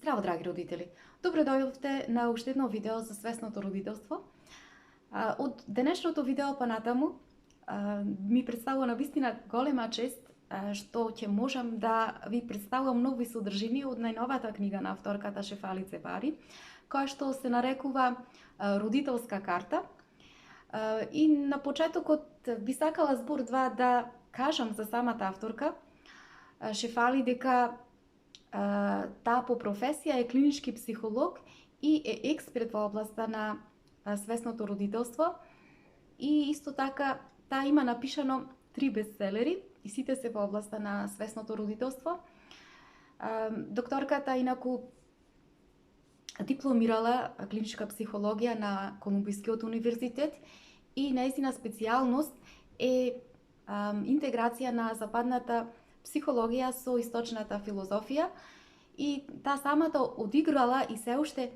Здраво, драги родители! Добро дојдовте на уште едно видео за свесното родителство. Од денешното видео па натаму ми представува на вистина голема чест што ќе можам да ви представам нови содржини од најновата книга на авторката Шефали Цебари, која што се нарекува Родителска карта. И на почетокот би сакала збор два да кажам за самата авторка Шефали дека таа по професија е клинички психолог и е експерт во областа на свесното родителство. И исто така таа има напишано 3 бестселери и сите се во областа на свесното родителство. Докторката инаку дипломирала клиничка психологија на Колумбискиот универзитет и нејзина специјалност е интеграција на западната психологија со источната филозофија, и таа самата одиграла и се уште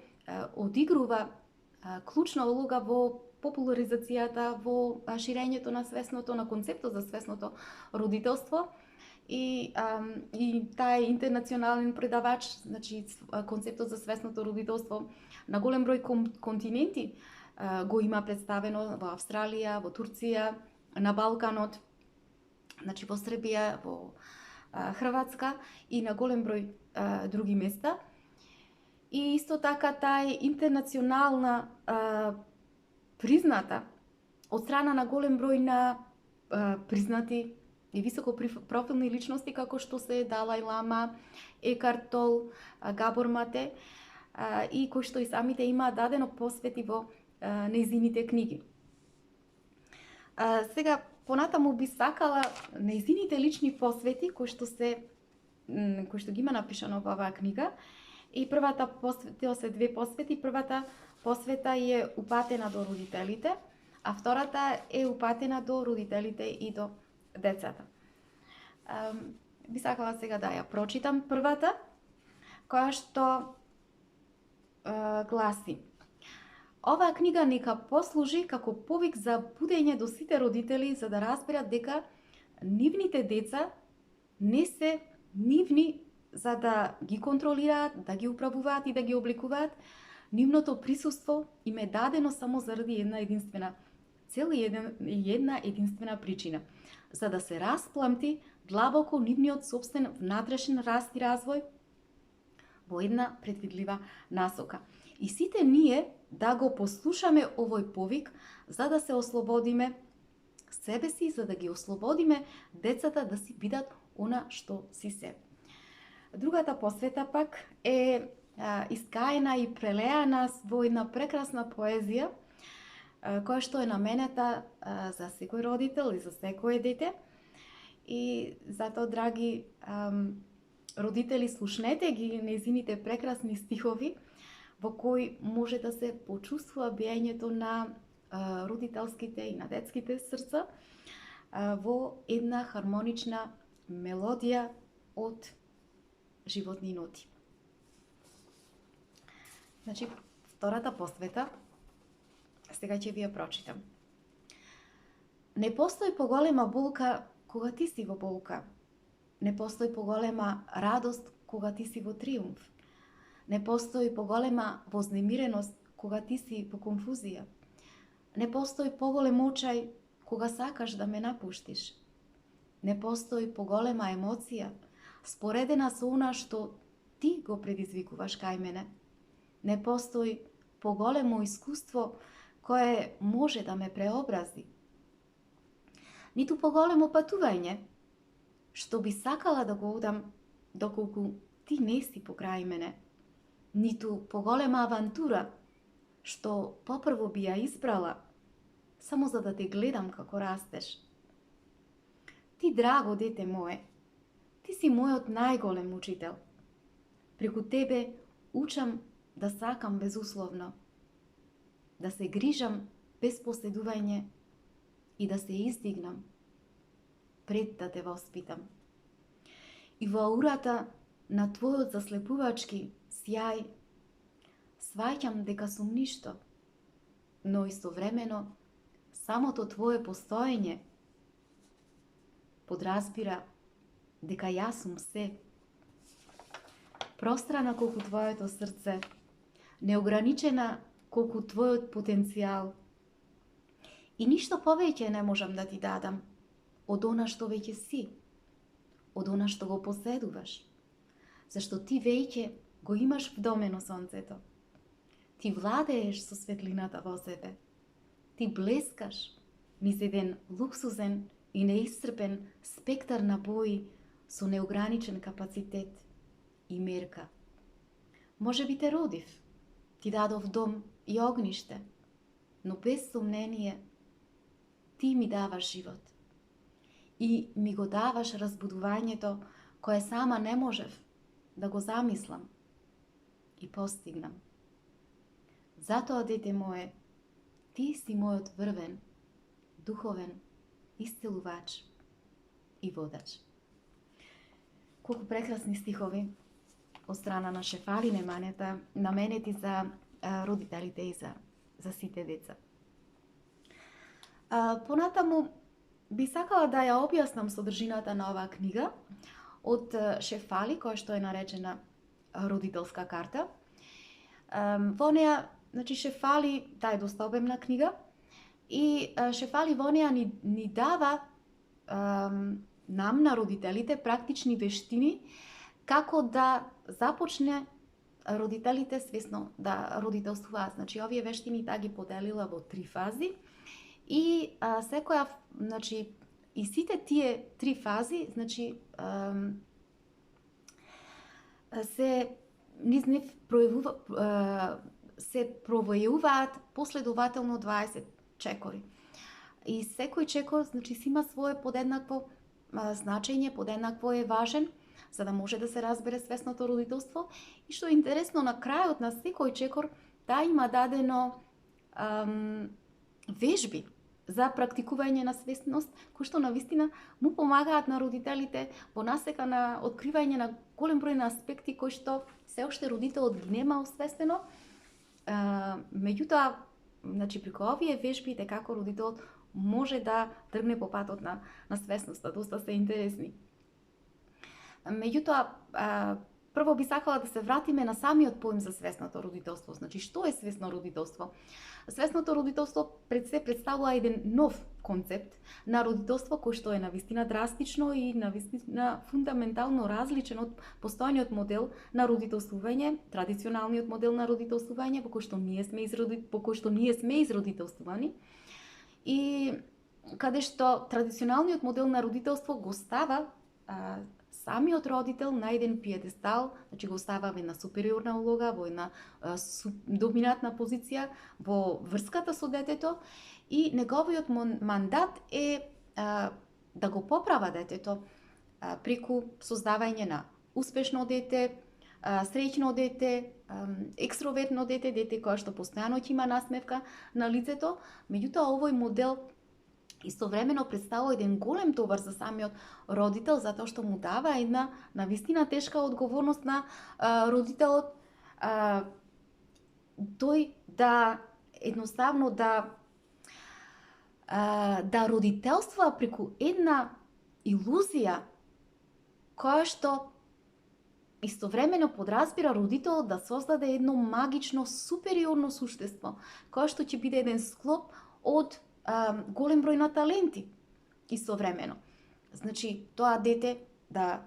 одигрува клучна улога во популаризацијата, во ширењето на свесното, на концептот за свесното родителство. И таа е интернационален предавач, значи концептот за свесното родителство на голем број континенти го има представено во Австралија, во Турција, на Балканот, значи во Србија, во Хрватска и на голем број други места. И исто така таа е интернационална призната од страна на голем број на признати и високо профилни личности како што се Далај Лама, Екарт Тол, Габор Мате, и кои што и самите имаат дадено посвети во нејзините книги. Сега понатаму би сакала нејзините лични посвети кои што ги има напишано во оваа книга. И првата посвета се 2 посвети. Првата посвета е упатена до родителите, а втората е упатена до родителите и до децата. Би сакала сега да ја прочитам првата, која што гласи: оваа книга нека послужи како повик за будење до сите родители, за да разберат дека нивните деца не се нивни за да ги контролираат, да ги управуваат и да ги обликуваат. Нивното присуство им е дадено само заради една единствена цел и една единствена причина, за да се распламти длабоко нивниот собствен внатрешен раст и развој во една предвидлива насока. И сите ние да го послушаме овој повик, за да се ослободиме себе си, за да ги ослободиме децата да си бидат она што си се. Другата посвета пак е искаена и прелеана во една прекрасна поезија, која што е наменета за секој родител и за секое дете. И затоа, драги родители, слушнете ги нејзините прекрасни стихови, во кои може да се почувствува биењето на родителските и на детските срца во една хармонична мелодија од животни ноти. Значи, втората посвета, сега ќе ви ја прочитам. Не постои поголема болка кога ти си во болка. Не постои поголема радост кога ти си во триумф. Не постои поголема вознемиреност кога ти си во конфузија. Не постои поголем очај кога сакаш да ме напуштиш. Не постои поголема емоција споредена со она што ти го предизвикуваш кај мене. Не постои поголемо искуство кое може да ме преобрази. Ниту поголемо патување што би сакала да го одам доколку ти не си покрај мене. Ниту поголема авантура што попрво би ја избрала само за да те гледам како растеш. Ти, драго дете мое, ти си мојот најголем учител. Преку тебе учам да сакам безусловно, да се грижам без последување и да се издигнам пред да те воспитам. И во аурата на твојот заслепувачки сјај сваќам дека сум ништо, но истовремено самото твое постоење подразбира дека јас сум се. пространа колку твоето срце, неограничена колку твојот потенцијал. И ништо повеќе не можам да ти дадам од она што веќе си, од она што го поседуваш. Зашто ти веќе го имаш вдомено сонцето. Ти владееш со светлината во себе. Ти блескаш низ еден луксузен и неисцрпен спектар на бои со неограничен капацитет и мерка. Може би те родив, ти дадов дом и огниште, но без сомнение ти ми даваш живот. И ми го даваш разбудувањето кое сама не можев да го замислам и постигнам. Затоа, дете мое, ти си мојот врвен, духовен исцелувач и водач. Колку прекрасни стихови од страна на Шефали наменети за родителите и за сите деца. Понатаму би сакала да ја објаснам содржината на оваа книга од Шефали, која што е наречена родителска карта. Во неа, значи Шефали, таа е доста обемна книга, и Шефали во неа ни дава нам на родителите практични вештини како да започне родителите свесно да родителствуваат. Значи овие вештини таа ги поделила во 3 фази и секоја, значи и сите тие 3 фази, значи се низ нив се провојуваат последователно 20 чекори. И секој чекор, значи, си има свое подеднакво значење, подеднакво е важен, за да може да се разбере свесното родителство. И што е интересно, на крајот на секој чекор, таа има дадено вежби за практикување на свесност, кои што навистина му помагаат на родителите во насека на откривање на голем број на аспекти кои што се уште родителот ги нема освестено. Меѓутоа, значи, преку овие вежби, како родителот може да тргне по патот на свесноста. Доста се интересни. Меѓутоа, прво би сакала да се вратиме на самиот поим за свесното родителство. Значи, што е свесно родителство? Свесното родителство пред се представува еден нов концепт на родителство кој што е навистина драстично и навистина фундаментално различен од постојниот модел на родителствување, традиционалниот модел на родителствување во кој што ние сме изродителствувани. И каде што традиционалниот модел на родителство го става самиот родител на еден пиедестал, значи го става во една супериорна улога, во една доминантна позиција во врската со детето, и неговиот мандат е да го поправа детето преку создавање на успешно дете, среќно дете, екстровертно дете, дете кое што постојано ќе има насмевка на лицето. Меѓутоа, овој модел истовремено представува еден голем товар за самиот родител, затоа што му дава една навистина тешка одговорност на родителот, тој да едноставно да родителства преку една илузија која што истовремено подразбира родителот да создаде едно магично, супериорно суштество, кое што ќе биде еден склоп од голем број на таленти истовремено. Значи, тоа дете да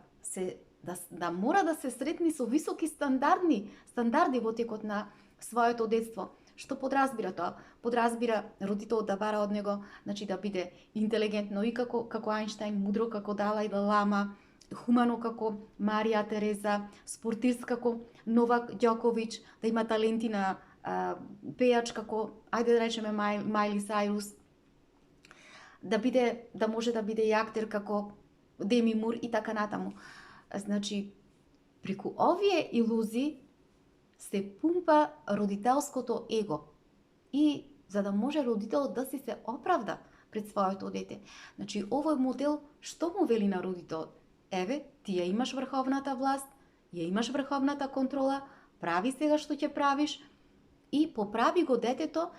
мора да се сретни со високи стандарди во текот на своето детство. Што подразбира тоа? Подразбира родителот да бара од него, значи да биде интелигентно и како Ајнштајн, мудро како Далај Лама, хумано како Марија Тереза, спортист како Новак Ѓоковиќ, да има таленти на пејач како, ајде да речеме, Мајли Сајрус, да може да биде и актер како Деми Мур и така натаму. Значи, преку овие илузии се пумпа родителското его и за да може родителот да се оправда пред своето дете. Значи, овој модел што му вели на родителот? Еве, ти ја имаш врховната власт, ја имаш врховната контрола, прави сега што ќе правиш и поправи го детето,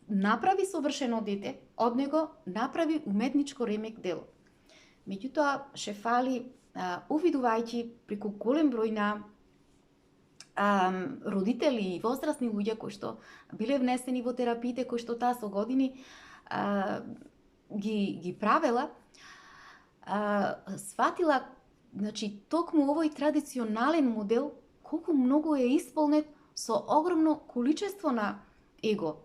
направи совршено дете, од него направи уметничко ремек дело. Меѓутоа, Шефали, увидувајќи преку голем број на родители и возрастни луѓе кои што биле внесени во терапиите, кои што таа со години ги правела, сватила, значи, токму овој традиционален модел колку многу е исполнет со огромно количество на его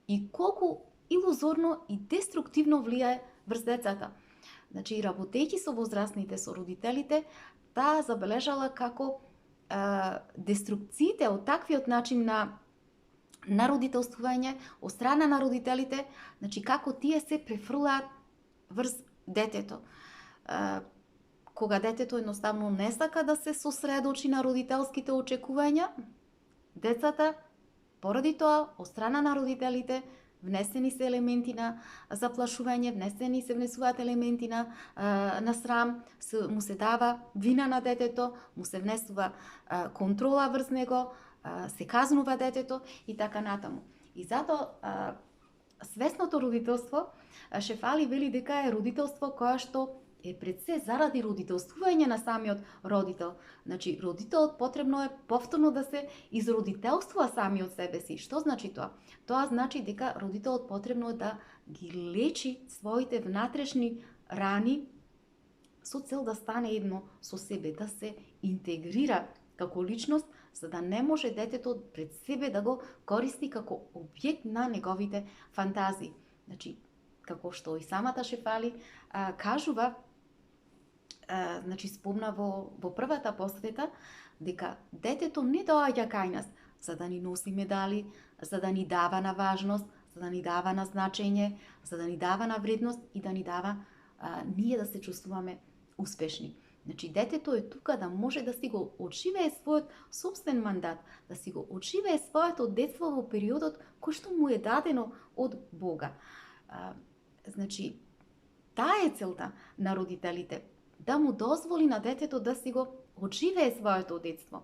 и колку илузорно и деструктивно влијае врз децата. Значи, работејќи со возрастните, со родителите, таа забележала како деструкциите од таквиот начин на родителствување од страна на родителите, значи како тие се префрлаат врз детето. Кога детето едноставно не сака да се сосредочи на родителските очекувања, децата, поради тоа, од страна на родителите, внесени се елементи на заплашување, се внесуваат елементи на срам, му се дава вина на детето, му се внесува контрола врз него, се казнува детето и така натаму. И затоа свесното родителство, Шефали вели дека е родителство кое што е пред се заради родителствување на самиот родител. Значи, родителот потребно е повторно да се изродителствува самиот себе си. Што значи тоа? Тоа значи дека родителот потребно е да ги лечи своите внатрешни рани со цел да стане едно со себе, да се интегрира како личност, за да не може детето пред себе да го користи како објект на неговите фантазии. Значи, како што и самата Шефали кажува, значи спомна во првата посвета, дека детето не доаѓа кај нас за да ни носи медали, за да ни дава на важност, за да ни дава на значење, за да ни дава на вредност и да ни дава ние да се чувствуваме успешни. Значи, детето е тука да може да си го одживее својот собствен мандат, да си го одживее своето детство во периодот кој што му е дадено од Бога. Значи, таа е целта на родителите, да му дозволи на детето да си го одживее своето детство.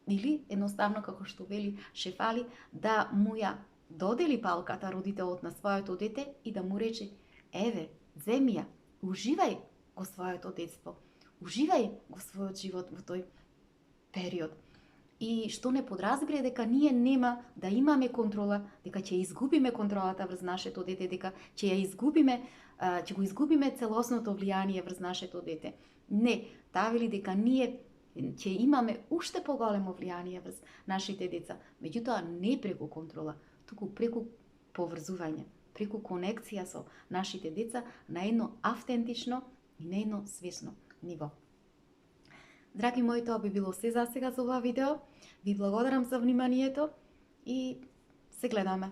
Или, едноставно, како што вели Шефали, да му ја додели палката родителот на своето дете и да му рече: еве, земи ја, уживај го своето детство, уживај го својот живот во тој период. И што не подразбира дека ние нема да имаме контрола, дека ќе изгубиме контролата врз нашето дете, дека ќе го изгубиме целосното влијание врз нашето дете. Не, таа вели дека ние ќе имаме уште поголемо влијание врз нашите деца, меѓутоа не преку контрола, туку преку поврзување, преку конекција со нашите деца на едно автентично и на едно свесно ниво. Драги мои, тоа би било се за сега за ова видео. Ви благодарам за вниманието и се гледаме.